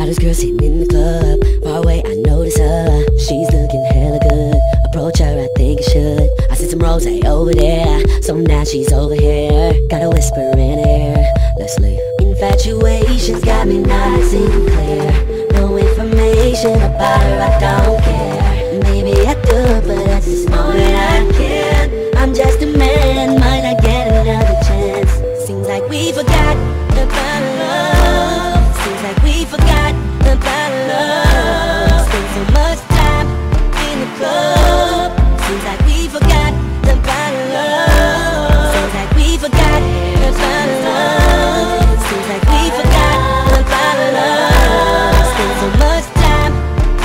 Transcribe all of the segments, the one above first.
Hottest girl sitting in the club, far away I notice her. She's looking hella good, approach her I think I should. I see some rose over there, so now she's over here. Got a whisper in her ear, let's leave. Infatuation's got me nice and clear. No information about her, I don't care. Maybe I do, but at this moment I can't. I'm just a man, might not get another chance. Seems like we forgot about love. Seems like we forgot about love. Spent so much time in the club. Seems like we forgot about love. Seems like we forgot about love. Seems like we forgot about love. Spent so much time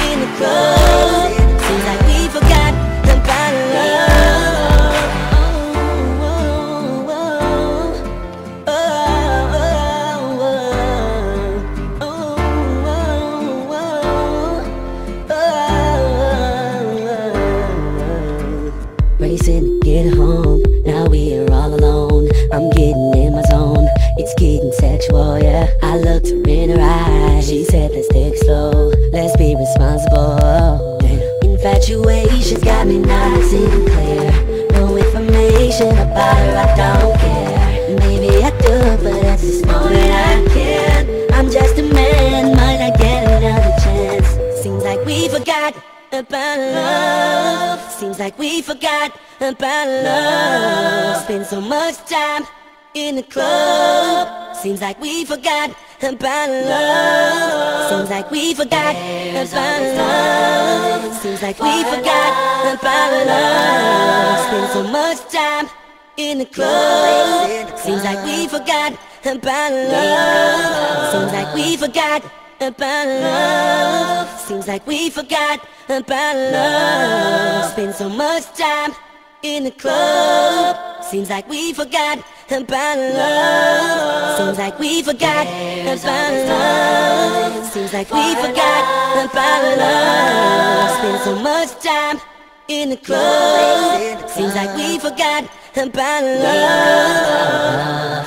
in the club. Seems like we forgot about love. Racing to get home, now we are all alone. I'm getting in my zone, it's getting sexual, yeah. I looked her in her eyes, she said let's take it slow. Let's be responsible. Infatuation's got me nice and clear. No information about her, I don't care. Maybe I do, but at this moment I can't. I'm just a man, might not get another chance. Seems like we forgot about love. Seems like we forgot about love. Spend so much time in the club. Seems like we forgot about love. Seems like we forgot about love. Seems like we forgot about love. Spend so much time in the club. Seems like we forgot about love. Seems like we forgot about love. Seems like we forgot about love. Spend so much time in the club. Seems like we forgot about love. Seems like we forgot about love. Seems like we forgot about love. Spend so much time in the club. Seems like we forgot about love.